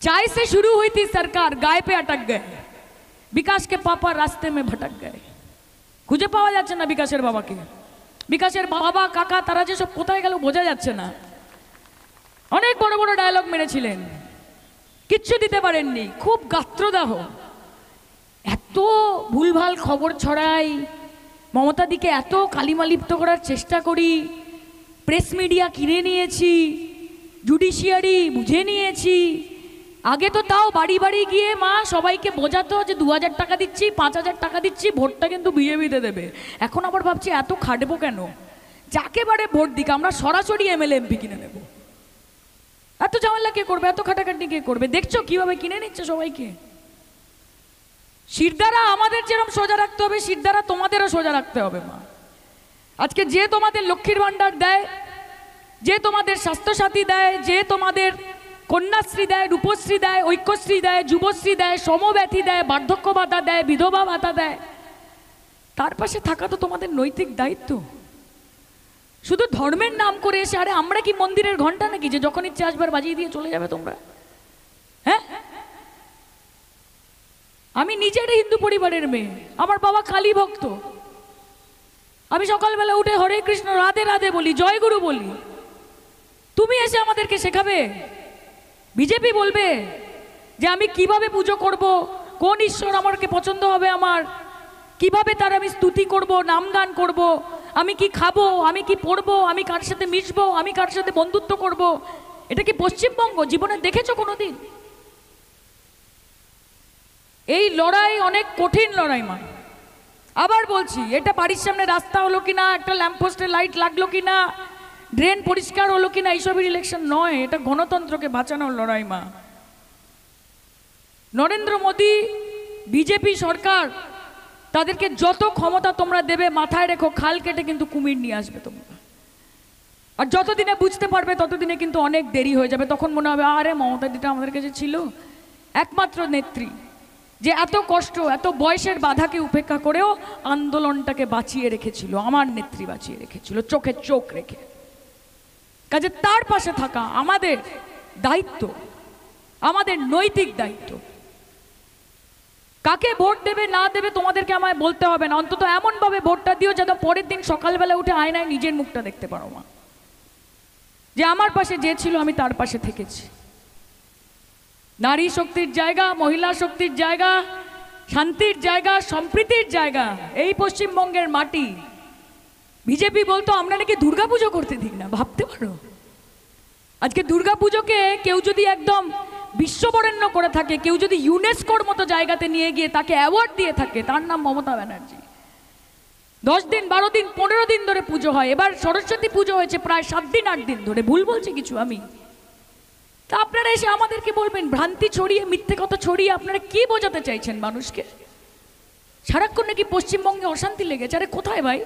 चाय से शुरू हुई थी सरकार, गाय पे अटक गए, विकास के पापा रास्ते में भटक गए। খুঁজে পাওয়া যাচ্ছে না বিকাশের বাবাকে, বিকাশের বাবা কাকা তারা যে সব কোথায় গেল বোঝা যাচ্ছে না। অনেক বড় বড় ডায়লগ মেরেছিলেন, কিচ্ছু দিতে পারেননি, খুব গাত্রদাহ, এত ভুলভাল খবর ছড়াই, মমতাদিকে এত কালিমালিপ্ত করার চেষ্টা করি, প্রেস মিডিয়া কিনে নিয়েছি, জুডিশিয়ারি বুঝে নিয়েছি। আগে তো তাও বাড়ি বাড়ি গিয়ে মা সবাইকে বোঝাতো যে 2000 টাকা দিচ্ছি, 5000 টাকা দিচ্ছি, ভোটটা কিন্তু বিজেপিতে দেবে। এখন আবার ভাবছি এত খাটবো কেন, যাকে বারে ভোট দিকে আমরা সরাসরি এমএলএ এমপি কিনে নেব। এত ঝামেলা কে করবে, এত খাটাখাটি কে করবে? দেখছো কিভাবে কিনে নিচ্ছে সবাইকে। শিরদাঁড়া আমাদের যেরকম সোজা রাখতে হবে, শিরদাঁড়া তোমাদেরও সোজা রাখতে হবে মা। আজকে যে তোমাদের লক্ষ্মীর ভাণ্ডার দেয়, যে তোমাদের স্বাস্থ্যসাথী দেয়, যে তোমাদের কন্যাশ্রী দেয়, রূপশ্রী দেয়, ঐক্যশ্রী দেয়, যুবশ্রী দেয়, সমব্যথী দেয়, বার্ধক্য ভাতা দেয়, বিধবা ভাতা দেয়, তার পাশে থাকা তো তোমাদের নৈতিক দায়িত্ব। শুধু ধর্মের নাম করে এসে, আরে আমরা কি মন্দিরের ঘন্টা নাকি যে যখন ইচ্ছে আসবার বাজিয়ে দিয়ে চলে যাবে তোমরা? হ্যাঁ, আমি নিজের হিন্দু পরিবারের মেয়ে, আমার বাবা কালী ভক্ত। আমি সকালবেলা উঠে হরে কৃষ্ণ রাধে রাধে বলি, জয় গুরু বলি। তুমি এসে আমাদেরকে শেখাবে? বিজেপি বলবে যে আমি কিভাবে পুজো করব, কোন ঈশ্বর আমাকে পছন্দ হবে, আমার কিভাবে তার আমি স্তুতি করব, নাম গান করব, আমি কি খাবো, আমি কি পড়বো, আমি কার সাথে মিশবো, আমি কার সাথে বন্ধুত্ব করব। এটা কি পশ্চিমবঙ্গ জীবনে দেখেছো কোনোদিন? এই লড়াই অনেক কঠিন লড়াই মা। আবার বলছি, এটা বাড়ির সামনে রাস্তা হলো কিনা, একটা ল্যাম্পপোস্টে লাইট লাগলো কিনা, ড্রেন পরিষ্কার হলো কিনা, এইসবের ইলেকশন নয়, এটা গণতন্ত্রকে বাঁচানোর লড়াই মা। নরেন্দ্র মোদী, বিজেপি সরকার, তাদেরকে যত ক্ষমতা তোমরা দেবে মাথায় রেখো, খাল কেটে কিন্তু কুমির নিয়ে আসবে তোমরা। আর যতদিনে বুঝতে পারবে ততদিনে কিন্তু অনেক দেরি হয়ে যাবে। তখন মনে হবে আরে মমতা দিটা আমাদের কাছে ছিল একমাত্র নেত্রী, যে এত কষ্ট, এত বয়সের বাধাকে উপেক্ষা করেও আন্দোলনটাকে বাঁচিয়ে রেখেছিল, আমার নেত্রী বাঁচিয়ে রেখেছিল, চোখে চোখ রেখে। কাজে তার পাশে থাকা আমাদের দায়িত্ব, আমাদের নৈতিক দায়িত্ব। কাকে ভোট দেবে না দেবে তোমাদেরকে আমায় বলতে হবে না, অন্তত এমনভাবে ভোটটা দিও যেন পরের দিন সকালবেলা উঠে আয়নায় নিজের মুখটা দেখতে পারো মা, যে আমার পাশে যে ছিল আমি তার পাশে থেকেছি। নারী শক্তির জায়গা, মহিলা শক্তির জায়গা, শান্তির জায়গা, সম্প্রীতির জায়গা এই পশ্চিমবঙ্গের মাটি। বিজেপি বলতো আমরা নাকি দুর্গাপুজো করতে দিই না, ভাবতে পারো। আজকে দুর্গাপুজোকে কেউ যদি একদম বিশ্ববরেণ্য করে থাকে, কেউ যদি ইউনেস্কোর মতো জায়গাতে নিয়ে গিয়ে তাকে অ্যাওয়ার্ড দিয়ে থাকে, তার নাম মমতা ব্যানার্জি। 10 দিন 12 দিন 15 দিন ধরে পুজো হয়। এবার সরস্বতী পুজো হয়েছে প্রায় 7 দিন 8 দিন ধরে। ভুল বলছি কিছু আমি? তা আপনারা এসে আমাদেরকে বলবেন, ভ্রান্তি ছড়িয়ে, মিথ্যে কথা ছড়িয়ে আপনারা কি বোঝাতে চাইছেন মানুষকে? সারাক্ষণ নাকি পশ্চিমবঙ্গে অশান্তি লেগেছে। আরে কোথায় ভাই?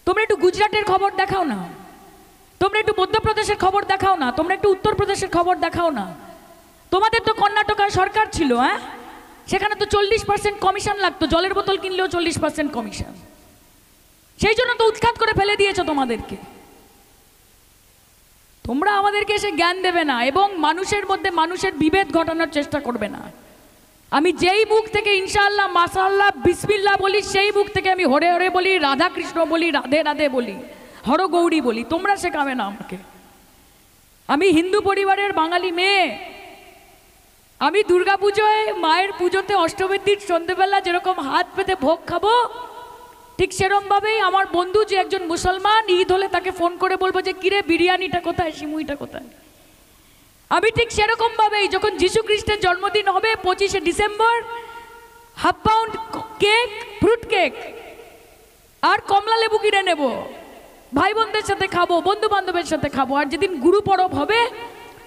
তোমরা একটু গুজরাটের খবর দেখাও না, তোমরা একটু মধ্যপ্রদেশের খবর দেখাও না, তোমরা একটু উত্তরপ্রদেশের খবর দেখাও না। তোমাদের তো কর্ণাটকায় সরকার ছিল, হ্যাঁ, সেখানে তো 40% কমিশন লাগতো, জলের বোতল কিনলেও 40% কমিশন। সেই জন্য তো উৎখাত করে ফেলে দিয়েছো তোমাদেরকে। তোমরা আমাদেরকে এসে জ্ঞান দেবে না এবং মানুষের মধ্যে মানুষের বিভেদ ঘটানোর চেষ্টা করবে না। আমি যেই মুখ থেকে ইনশাআল্লাহ মাশাআল্লাহ বিসমিল্লাহ বলি, সেই মুখ থেকে আমি হরে হরে বলি, রাধা কৃষ্ণ বলি, রাধে রাধে বলি, হর গৌরী বলি। তোমরা শেখাবে না আমাকে। আমি হিন্দু পরিবারের বাঙালি মেয়ে। আমি দুর্গাপুজোয়, মায়ের পুজোতে, অষ্টমীর দিন সন্ধ্যেবেলা যেরকম হাত পেতে ভোগ খাবো, ঠিক সেরকমভাবেই আমার বন্ধু যে একজন মুসলমান, ঈদ হলে তাকে ফোন করে বলবো যে কিরে বিরিয়ানিটা কোথায়, সিমুইটা কোথায়। আমি ঠিক সেরকমভাবেই যখন যীশু খ্রিস্টের জন্মদিন হবে 25শে December, half pound cake, fruit cake আর কমলা লেবু কিনে নেব, ভাই বোনদের সাথে খাবো, বন্ধু বান্ধবের সাথে খাবো। আর যেদিন গুরু পরব হবে,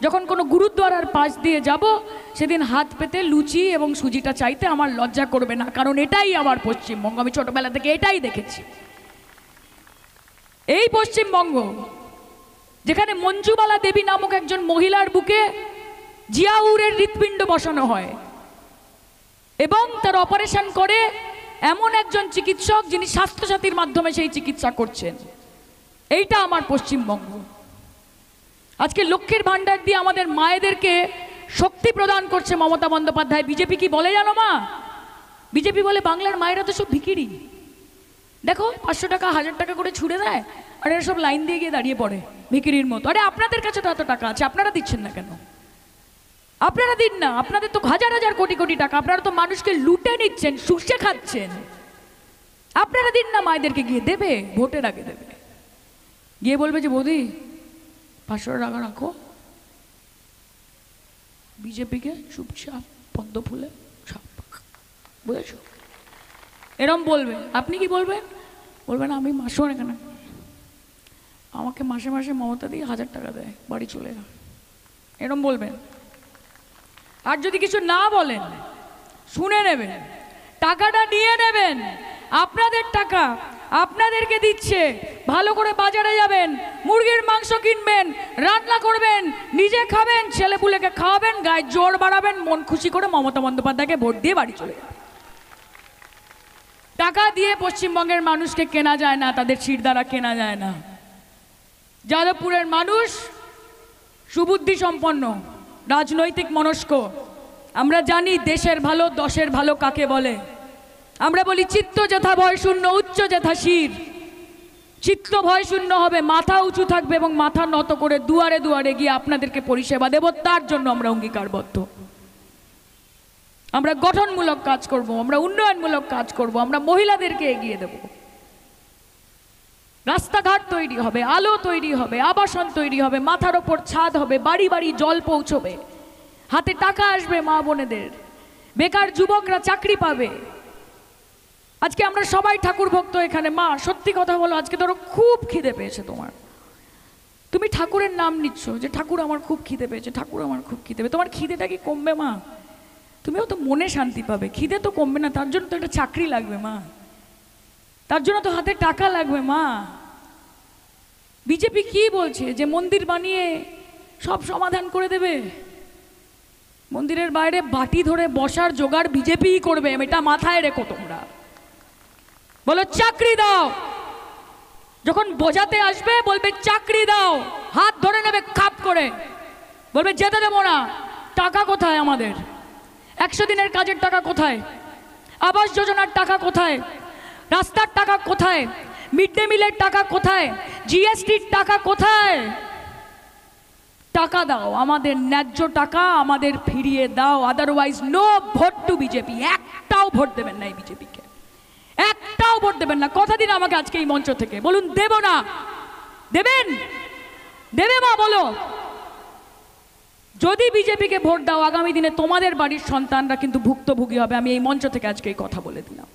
যখন কোনো গুরুদ্বারার পাশ দিয়ে যাব, সেদিন হাত পেতে লুচি এবং সুজিটা চাইতে আমার লজ্জা করবে না, কারণ এটাই আমার পশ্চিমবঙ্গ। আমি ছোটবেলা থেকে এটাই দেখেছি। এই পশ্চিমবঙ্গ যেখানে মঞ্জুবালা দেবী নামক একজন মহিলার বুকে জিয়াউরের হৃৎপিণ্ড বসানো হয় এবং তার অপারেশন করে এমন একজন চিকিৎসক যিনি স্বাস্থ্যসাথীর মাধ্যমে সেই চিকিৎসা করছেন, এইটা আমার পশ্চিমবঙ্গ। আজকে লক্ষ্মীর ভাণ্ডার দিয়ে আমাদের মায়েদেরকে শক্তি প্রদান করছে মমতা বন্দ্যোপাধ্যায়। বিজেপি কি বলে জানো মা? বিজেপি বলে বাংলার মায়েরা তো সব ভিখিরি, দেখো 500 টাকা 1000 টাকা করে ছুড়ে দেয়, আর এরা সব লাইন দিয়ে গিয়ে দাঁড়িয়ে পড়ে ভিখিরির মতো। আরে আপনাদের কাছে তো এত টাকা আছে, আপনারা দিচ্ছেন না কেন? আপনারা দিন না, আপনাদের তো হাজার হাজার কোটি কোটি টাকা, আপনারা তো মানুষকে লুটে নিচ্ছেন, শুষে খাচ্ছেন। আপনারা দিন না মায়েদেরকে, গিয়ে দেবে, ভোটের আগে দেবে, গিয়ে বলবে যে বৌদি 500 টাকা রাখো, বিজেপিকে চুপচাপ পদ্ম ফুলে ছাপ, বুঝেছ? এরম বলবে। আপনি কি বলবেন? বলবেন আমি মাসও এখানে, আমাকে মাসে মাসে মমতা দিয়ে 1000 টাকা দেয়, বাড়ি চলে যা, এরম বলবেন। আর যদি কিছু না বলেন, শুনে নেবেন, টাকাটা নিয়ে নেবেন, আপনাদের টাকা আপনাদেরকে দিচ্ছে, ভালো করে বাজারে যাবেন, মুরগির মাংস কিনবেন, রান্না করবেন, নিজে খাবেন, ছেলেপুলেকে খাওয়াবেন, গায়ে জোর বাড়াবেন, মন খুশি করে মমতা বন্দ্যোপাধ্যায়কে ভোট দিয়ে বাড়ি চলে যাবেন। টাকা দিয়ে পশ্চিমবঙ্গের মানুষকে কেনা যায় না, তাদের শির দ্বারা কেনা যায় না। যাদবপুরের মানুষ সুবুদ্ধি সম্পন্ন, রাজনৈতিক মনস্ক। আমরা জানি দেশের ভালো দশের ভালো কাকে বলে। আমরা বলি চিত্ত যথা ভয় শূন্য, উচ্চ যথা শির। চিত্ত ভয় শূন্য হবে, মাথা উঁচু থাকবে এবং মাথা নত করে দুয়ারে দুয়ারে গিয়ে আপনাদেরকে পরিষেবা দেব, তার জন্য আমরা অঙ্গীকারবদ্ধ। আমরা গঠনমূলক কাজ করব, আমরা উন্নয়নমূলক কাজ করব, আমরা মহিলাদেরকে এগিয়ে দেব, রাস্তাঘাট তৈরি হবে, আলো তৈরি হবে, আবাসন তৈরি হবে, মাথার ওপর ছাদ হবে, বাড়ি বাড়ি জল পৌঁছবে, হাতে টাকা আসবে মা বোনেদের, বেকার যুবকরা চাকরি পাবে। আজকে আমরা সবাই ঠাকুর ভক্ত এখানে। মা সত্যি কথা বলো, আজকে ধরো খুব খিদে পেয়েছে তোমার, তুমি ঠাকুরের নাম নিচ্ছ যে ঠাকুর আমার খুব খিদে পেয়েছে, ঠাকুর আমার খুব খিদে পেয়েছে। তোমার খিদেটা কি কমবে মা? তুমিও তো মনে শান্তি পাবে। খিদে তো কমবে না, তার জন্য তো একটা চাকরি লাগবে মা, তার জন্য তো হাতে টাকা লাগবে মা। বিজেপি কি বলছে যে মন্দির বানিয়ে সব সমাধান করে দেবে? মন্দিরের বাইরে বাটি ধরে বসার জোগাড় বিজেপিই করবে, এটা মাথায় রেখো তোমরা। বলো চাকরি দাও, যখন বোঝাতে আসবে বলবে চাকরি দাও, হাত ধরে নেবে খাপ করে, বলবে যেতে দেবো না। টাকা কোথায় আমাদের? 100 দিনের কাজের টাকা কোথায়? আবাস যোজনার টাকা কোথায়? রাস্তার টাকা কোথায়? মিড ডে মিলের টাকা কোথায়? জিএসটির টাকা কোথায়? টাকা দাও, আমাদের ন্যায্য টাকা আমাদের ফিরিয়ে দাও, otherwise no vote to BJP. একটাও ভোট দেবেন না এই বিজেপিকে, একটাও ভোট দেবেন না। কথা দিন আমাকে আজকে এই মঞ্চ থেকে, বলুন দেব না। দেবেন? দেবে মা বলো? যদি বিজেপিকে ভোট দাও, আগামী দিনে তোমাদের বাড়ির সন্তানরা কিন্তু ভুক্তভোগী হবে। আমি এই মঞ্চ থেকে আজকে এই কথা বলে দিলাম।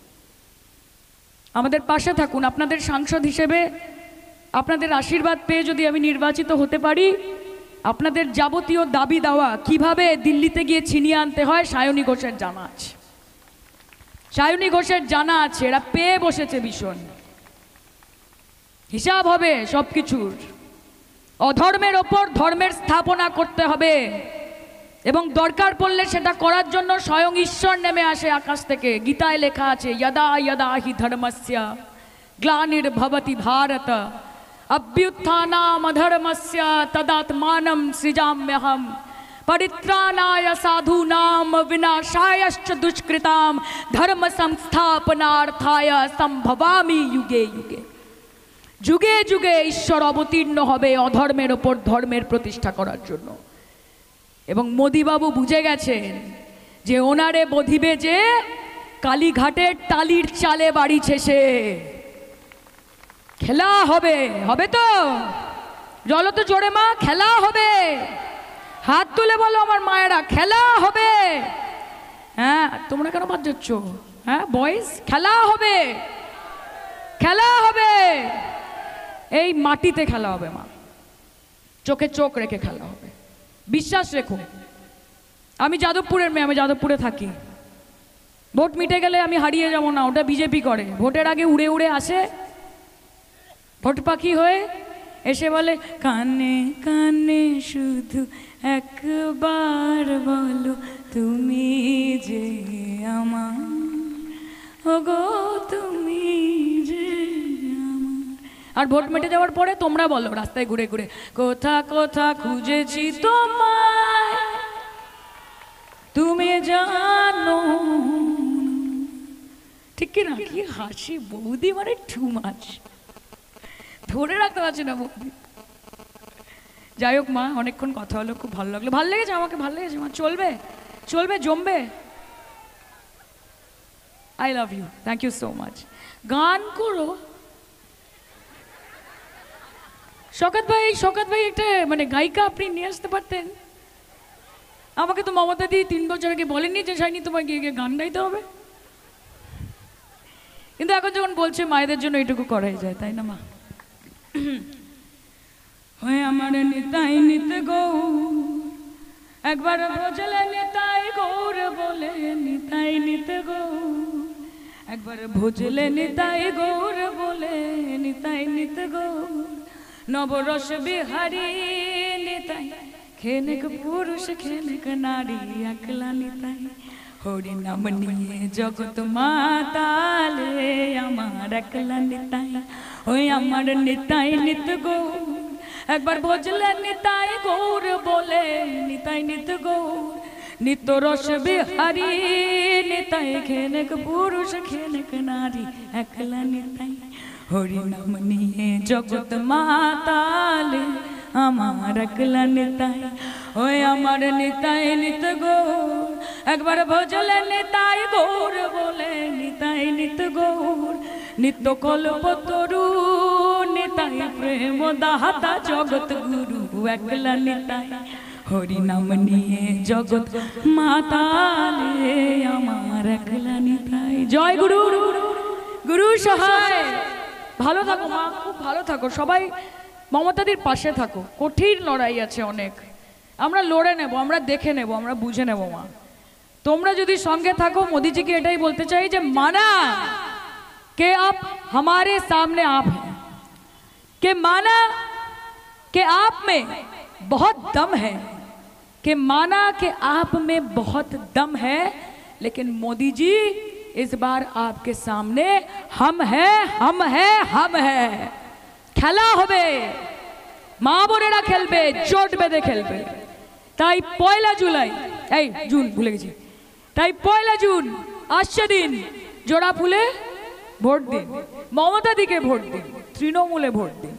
আমাদের পাশে থাকুন। আপনাদের সাংসদ হিসেবে আপনাদের আশীর্বাদ পেয়ে যদি আমি নির্বাচিত হতে পারি, আপনাদের যাবতীয় দাবি দাওয়া কিভাবে দিল্লিতে গিয়ে ছিনিয়ে আনতে হয় সায়নী ঘোষের জানা আছে, সায়নী ঘোষের জানা আছে। এরা পেয়ে বসেছে ভীষণ। হিসাব হবে সব কিছুর। অধর্মের ওপর ধর্মের স্থাপনা করতে হবে, এবং দরকার পড়লে সেটা করার জন্য স্বয়ং ঈশ্বর নেমে আসে আকাশ থেকে। গীতায় লেখা আছে, যদা যদা হি ধর্মস্য গ্লানির্ভবতি ভারত অভ্যুত্থানাম অধর্মস্য তদাত্মানম সৃজাম্যহম পরিত্রাণায় সাধূনাম বিনাশায়শ্চ দুষ্কৃতাম ধর্ম সংস্থাপনার্থায় সম্ভবামি যুগে যুগে। যুগে যুগে ঈশ্বর অবতীর্ণ হবে অধর্মের ওপর ধর্মের প্রতিষ্ঠা করার জন্য। এবং মোদিবাবু বুঝে গেছেন যে ওনারে বধিবে যে কালীঘাটের টালির চালে বাড়ি ছেসে। খেলা হবে, হবে তো? বলো তো জোরে মা, খেলা হবে। হাত তুলে বলো আমার মায়েরা, খেলা হবে। হ্যাঁ, তোমরা কেন বাদ যাচ্ছ? হ্যাঁ বয়েজ, খেলা হবে, খেলা হবে। এই মাটিতে খেলা হবে মা, চোখে চোখ রেখে খেলা হবে। বিশ্বাস রেখো। আমি যাদবপুরের মেয়ে, আমি যাদবপুরে থাকি। ভোট মিটে গেলে আমি হারিয়ে যাব না, ওটা বিজেপি করে। ভোটের আগে উড়ে উড়ে আসে ভোট পাখি হয়ে, এসে বলে কানে কানে শুধু একবার বলো তুমি যে আমার, ওগো তুমি যে আমার। আর ভোট মিটে যাওয়ার পরে তোমরা বলো রাস্তায় ঘুরে ঘুরে, কোথা কোথা খুঁজেছি তোমায়, তুমি জানো, ঠিক কি না? কি হাসি বৌদি, মানে টু মাছ, ধরে রাখতে পারছি না বৌদি। যাই হোক মা, অনেকক্ষণ কথা হলো, খুব ভালো লাগলো। ভালো লেগেছে আমাকে, ভালো লেগেছে মা। চলবে চলবে, জমবে। I love you, thank you so much. গান করো শওকত ভাই। শওকত ভাই একটা মানে গায়িকা আপনি নিয়ে আসতে পারতেন। আমাকে তো মমতা দি 3 বছর আগে বলেননি যে শাইনি তোমার গিয়ে গিয়ে গান গাইতে হবে, কিন্তু এখন যখন বলছে মায়েদের জন্য এটুকু করাই যায়, তাই না মা? হয়ে আমার নিতাই নিতে গো, একবার ভজলে নিতাই গৌর বলে, নিতাই নিতে গো, একবার ভজলে নিতাই গৌর বলে, নিতাই নিতে গো, নবরস বিহারী নিতাই, খেনেক পুরুষ খেনেক নারী, একলা নিতাই, হরি নাম নিয়ে জগৎ মাতালে, আমার একলা নিতাই, ওই আমার নিতাই নিত গো, একবার ভজলে নিতাই গৌর বলে, নিতাই নিত গৌর, নিত্য রস বিহারী নিতাই, খেনেক পুরুষ খেনেক নারী, একলা নিতাই, হরি নাম নিয়ে জগৎ মাতালে, আমার একলা নিতাই, ওই আমার নিতাই নিত গৌর, একবার ভজলে নিতাই গৌর বলে, নিতাই নিত গৌর, নিত্য কল্পতরু নিতাই, প্রেম দাতা জগৎ গুরু, একলা নিতাই, হরি নাম নিয়ে জগৎ মাতালে, আমার একলা নিতাই। জয় গুরু, গুরু সহায়। ভালো থাকো মা, খুব ভালো থাকো। সবাই মমতাদির পাশে থাকো। কঠিন লড়াই আছে অনেক, আমরা লড়ে নেব, আমরা দেখে নেব, আমরা বুঝে নেব মা। তোমরা যদি সঙ্গে থাকো, মোদিজিকে এটাই বলতে চাই যে মানা कि आप हमारे सामने आप हैं, कि माना कि आप में बहुत दम है, कि माना कि आप में बहुत दम है, लेकिन मोदी जी इस बार आपके सामने हम हैं, हम हैं, हम हैं। खेला होबे, मा बोनेरा खेलबे, জোট বেঁধে খেলবে। তাই 1 জুলাই, এই জুন ভুলে গেছি, তাই 1 জুন আসছে দিন, জোড়া ফুলে ভোট দিন, মমতা দিকে ভোট দিন, তৃণমূলে ভোট দিন।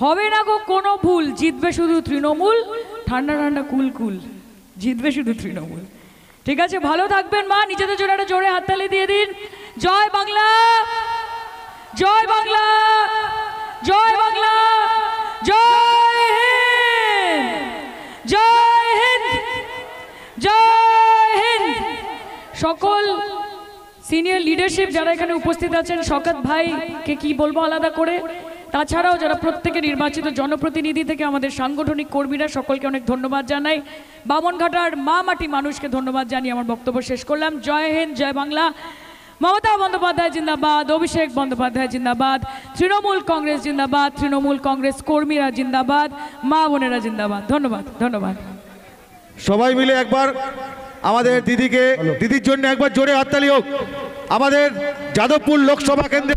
হবে না গো কোনো ভুল, জিতবে শুধু তৃণমূল, ঠান্ডা ঠান্ডা কুল কুল, জিতবে শুধু তৃণমূল। ঠিক আছে, ভালো থাকবেন মা, নিজেদের জন্য একটা জোরে হাততালি দিয়ে দিন। জয় বাংলা, জয় বাংলা, জয় বাংলা, জয় হিন্দ, জয় হিন্দ, জয় হিন্দ। সকল সিনিয়র লিডারশিপ যারা এখানে উপস্থিত আছেন, শওকত ভাইকে কি বলবো আলাদা করে, তাছাড়াও যারা প্রত্যেকে নির্বাচিত জনপ্রতিনিধি থেকে আমাদের সাংগঠনিক কর্মীরা, সকলকে অনেক ধন্যবাদ জানাই। বামনঘাটার মা মাটি মানুষকে ধন্যবাদ জানিয়ে আমার বক্তব্য শেষ করলাম। জয় হিন্দ, জয় বাংলা। মমতা বন্দ্যোপাধ্যায় জিন্দাবাদ, অভিষেক বন্দ্যোপাধ্যায় জিন্দাবাদ, তৃণমূল কংগ্রেস জিন্দাবাদ, তৃণমূল কংগ্রেস কর্মীরা জিন্দাবাদ, মা বোনেরা জিন্দাবাদ। ধন্যবাদ, ধন্যবাদ। সবাই মিলে একবার আমাদের দিদির জন্য একবার জোরে হাততালি হোক। আমাদের যাদবপুর লোকসভা কেন্দ্রে